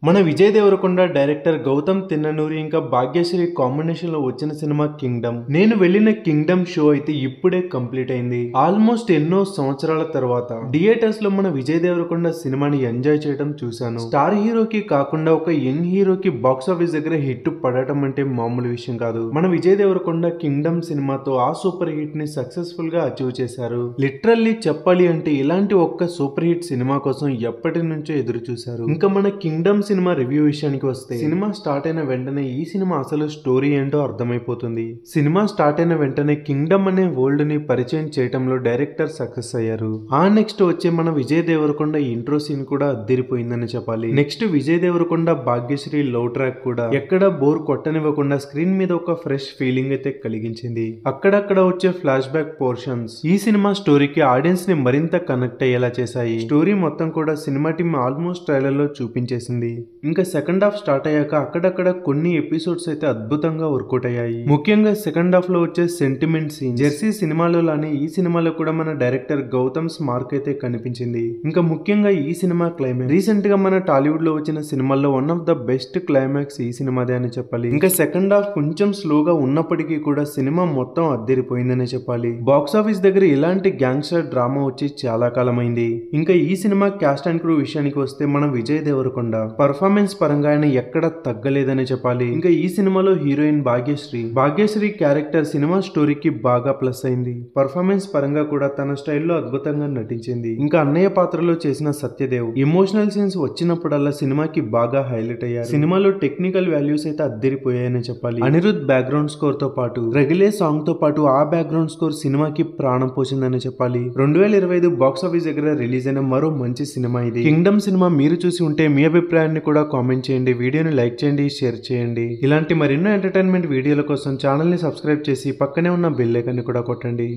మన విజయ్ దేవరకొండ డైరెక్టర్ గౌతమ్ తిన్ననూరి ఇంకా భాగ్యశ్రీ కాంబినేషన్ లో వచ్చిన సినిమా కింగ్డమ్. నేను వెళ్ళిన కింగ్డమ్ షో అయితే ఇప్పుడే కంప్లీట్ అయింది. ఆల్మోస్ట్ ఎన్నో సంవత్సరాల తర్వాత థియేటర్స్ లో మన విజయ్ దేవరకొండ సినిమాని ఎంజాయ్ చేయడం చూశాను. స్టార్ హీరోకి కాకుండా ఒక యంగ్ హీరోకి బాక్స్ ఆఫీస్ దగ్గర హిట్ పడటం అంటే మామూలు విషయం కాదు. మన విజయ్ దేవరకొండ కింగ్డమ్ సినిమాతో ఆ సూపర్ హిట్ ని సక్సెస్ఫుల్ గా అచీవ్ చేశారు. లిటరల్లీ చెప్పాలి అంటే ఇలాంటి ఒక్క సూపర్ హిట్ సినిమా కోసం ఎప్పటి నుంచో ఎదురు చూశారు. ఇంకా మన కింగ్డమ్ సినిమా రివ్యూ విషయానికి వస్తే, సినిమా స్టార్ట్ అయిన వెంటనే ఈ సినిమా అసలు స్టోరీ ఏంటో అర్థమైపోతుంది. సినిమా స్టార్ట్ అయిన వెంటనే కింగ్డమ్ అనే వరల్డ్ ని పరిచయం చేయడంలో డైరెక్టర్ సక్సెస్ అయ్యారు. ఆ నెక్స్ట్ వచ్చే మన విజయ్ దేవరకొండ ఇంట్రో సీన్ కూడా అద్దరిపోయిందని చెప్పాలి. Next Vijay Deverakonda Bhagyashri love track కూడా ఎక్కడ బోర్ కొట్టనివ్వకుండా స్క్రీన్ మీద ఒక ఫ్రెష్ ఫీలింగ్ అయితే కలిగించింది. అక్కడక్కడ వచ్చే ఫ్లాష్ బ్యాక్ పోర్షన్స్ ఈ సినిమా స్టోరీకి ఆడియన్స్ ని మరింత కనెక్ట్ అయ్యేలా చేశాయి. స్టోరీ మొత్తం కూడా సినిమా టీమ్ ఆల్మోస్ట్ ట్రైలర్ లో చూపించేసింది. ఇంకా సెకండ్ హాఫ్ స్టార్ట్ అయ్యాక అక్కడక్కడ కొన్ని ఎపిసోడ్స్ అయితే అద్భుతంగా వర్కౌట్ అయ్యాయి. ముఖ్యంగా సెకండ్ హాఫ్ లో వచ్చే సెంటిమెంట్ సీన్ జెర్సీ సినిమాలో లానే ఈ సినిమాలో కూడా మన డైరెక్టర్ గౌతమ్ మార్క్ అయితే కనిపించింది. ఇంకా ముఖ్యంగా ఈ సినిమా క్లైమాక్స్ రీసెంట్ గా మన టాలీవుడ్ లో వచ్చిన సినిమాల్లో one of the best climax ఈ సినిమాదే అని చెప్పాలి. ఇంకా సెకండ్ హాఫ్ కొంచెం స్లోగా ఉన్నప్పటికీ కూడా సినిమా మొత్తం అద్దరిపోయిందనే చెప్పాలి. బాక్స్ ఆఫీస్ దగ్గర ఇలాంటి గ్యాంగ్స్టర్ డ్రామా వచ్చి చాలా కాలమైంది. ఇంకా ఈ సినిమా క్యాస్ట్ అండ్ క్రూ విషయానికి వస్తే మన విజయ్ దేవరకొండ పర్ఫార్మెన్స్ పరంగా ఆయన ఎక్కడ తగ్గలేదని చెప్పాలి. ఇంకా ఈ సినిమాలో హీరోయిన్ భాగ్యశ్రీ క్యారెక్టర్ సినిమా స్టోరీకి బాగా ప్లస్ అయింది. పర్ఫార్మెన్స్ పరంగా కూడా తన స్టైల్లో అద్భుతంగా నటించింది. ఇంకా అన్నయ్య పాత్రలో చేసిన సత్యదేవ్ ఎమోషనల్ సీన్స్ వచ్చినప్పుడల్లా సినిమాకి బాగా హైలైట్ అయ్యారు. సినిమాలో టెక్నికల్ వాల్యూస్ అయితే అద్దరిపోయాయని చెప్పాలి. అనిరుద్ బ్యాక్గ్రౌండ్ స్కోర్ తో పాటు రెగ్యులే సాంగ్ తో పాటు ఆ బ్యాక్గ్రౌండ్ స్కోర్ సినిమాకి ప్రాణం పోసిందని చెప్పాలి. 2025 బాక్స్ ఆఫీస్ దగ్గర రిలీజ్ అయిన మరో మంచి సినిమా ఇది. కింగ్డమ్ సినిమా మీరు చూసి ఉంటే మీ అభిప్రాయాన్ని కూడా కామెంట్ చేయండి. వీడియోని లైక్ చేయండి, షేర్ చేయండి. ఇలాంటి మరెన్నో ఎంటర్టైన్మెంట్ వీడియోల కోసం ఛానల్ ని సబ్స్క్రైబ్ చేసి పక్కనే ఉన్న బెల్ ఐకాన్ ని కూడా కొట్టండి.